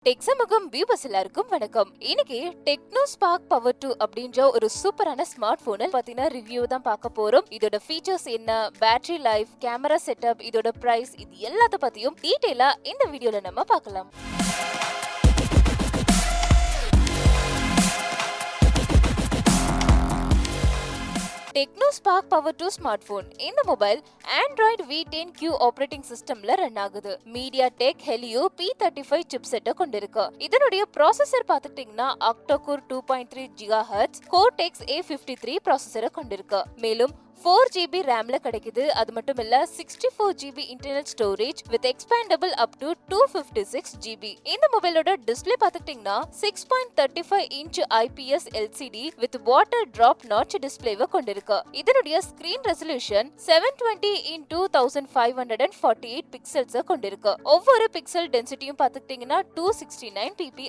Tech சமூகம் viewers எல்லாருக்கும் வணக்கம். இன்னைக்கு டெக்னோ ஸ்பார்க் பவர் 2 அப்படின்ற ஒரு சூப்பரான ஸ்மார்ட் போனை பத்தின ரிவ்யூ தான் பார்க்க போறோம். இதோட ஃபீச்சர்ஸ் என்ன, பேட்டரி லைஃப், கேமரா செட்டப், இதோட பிரைஸ், இது எல்லாத்த பத்தியும் டீடைலா இந்த வீடியோல நம்ம பார்க்கலாம். Tecno Spark Power 2 smart phone. இந்த மொபைல் ஆண்ட்ராய்டு V10Q ஆப்பரேட்டிங் சிஸ்டம்ல ரன் ஆகுது. MediaTek Helio P35 சிப்செட்டை கொண்டிருக்கு. இதனுடைய ப்ராசஸர் பார்த்துட்டீங்கன்னா octa-core 2.3 GHz Cortex A53 ப்ராசஸரை கொண்டிருக்கு. மேலும் 4GB ரேம்ல கிடைக்குது. அது மட்டும் இல்ல 64GB internal storage with expandable up to 256GB. இந்த மொபைலோட டிஸ்ப்ளே பார்த்துட்டீங்கன்னா 6.35 inch IPS LCD with water drop notch டிஸ்ப்ளேவை கொண்டிருக்கு. இதனுடைய ஸ்கிரீன் ரெசல்யூஷன் 720 x 2548 பிக்சல்ஸ் கொண்டிருக்கு. ஒவ்வொரு பிக்சல் டென்சிட்டியும் பார்த்துட்டீங்கன்னா 269 ppi.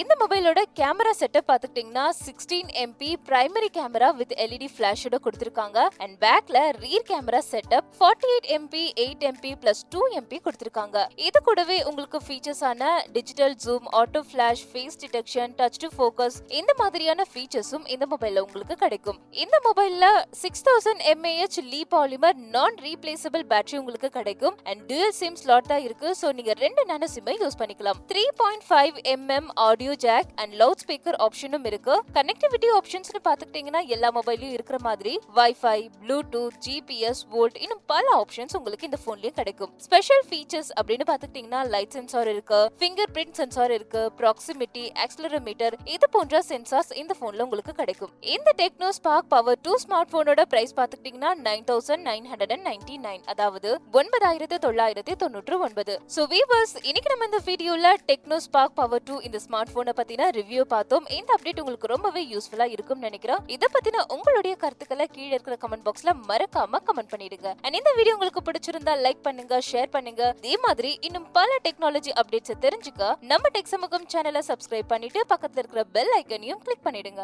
இந்த மொபைலோட கேமரா செட்டப் பார்த்துட்டீங்கன்னா 16MP primary camera with LED ஃபிளாஷோட கொடுத்திருக்காங்க. அண்ட் பேக்ல rear camera setup 48MP 8MP plus 2MP கொடுத்திருக்காங்க. இது கூடவே உங்களுக்கு ஃபீச்சர்ஸ் ஆன digital zoom, auto flash, face detection, touch to focus இந்த மாதிரியான ஃபீச்சர்ஸும் இந்த மொபைல்ல உங்களுக்கு கிடைக்கும். இந்த மொபைல்ல 6000 mAh லீ பாலிமர் நான் ரீப்ளேசபிள் பேட்டரி உங்களுக்கு கிடைக்கும். அண்ட் டுயல் சிம் ஸ்லாட் தான் இருக்கு. சோ நீங்க ரெண்டு நானோ சிம்மை யூஸ் பண்ணிக்கலாம். 3.5mm audio jack and loud speaker ஆப்ஷனும் இருக்கு. கனெக்டிவிட்டி ஆப்ஷன்ஸ்னு பார்த்துக்கிட்டீங்கன்னா எல்லா மொபைல்லையும் இருக்கிற மாதிரி வைஃபை, ப்ளூடூத், GPS, வோல்ட் இன்னும் பல ஆப்ஷன்ஸ் உங்களுக்கு இந்த போன்லயே கிடைக்கும். ஸ்பெஷல் ஃபீச்சர்ஸ் அப்படின்னு பார்த்துக்கிட்டீங்கன்னா லைட் சென்சார் இருக்கு, ஃபிங்கர் பிரிண்ட் சென்சார் இருக்கு, ப்ராக்சிமிட்டி, ஆக்சிலரோமீட்டர் இது போன்ற சென்சார்ஸ் இந்த போன்ல உங்களுக்கு கிடைக்கும். இந்த டெக்னோ ஸ்பார்க் பவர் 2 ஸ்மார்ட் போனோட பிரைஸ் பார்த்துக்கிட்டீங்கன்னா 9999, அதாவது 9999. சோ வீவர்ஸ், இன்னைக்கு நம்ம இந்த வீடியோல டெக்னோ ஸ்பார்க் பவர் 2 இந்த ஸ்மார்ட் போனை பத்தின ரிவ்யூ பார்த்தோம். இந்த அப்டேட் உங்களுக்கு ரொம்பவே யூஸ்ஃபுல்லா இருக்கும்னு நினைக்கிறேன். இத பத்தின உங்களுடைய கருத்துக்களை கீழே இருக்கிற கமெண்ட் பாக்ஸ்ல மறக்காம கமெண்ட் பண்ணிடுங்க. and இந்த வீடியோ உங்களுக்கு பிடிச்சிருந்தா லைக் பண்ணுங்க, ஷேர் பண்ணுங்க. இதே மாதிரி இன்னும் பல டெக்னாலஜி அப்டேட்ஸ் தெரிஞ்சுக்க நம்ம டெக் சமூகம் சேனலை சப்ஸ்கிரைப் பண்ணிட்டு பக்கத்துல இருக்கிற பெல் ஐக்கனையும் கிளிக் பண்ணிடுங்க.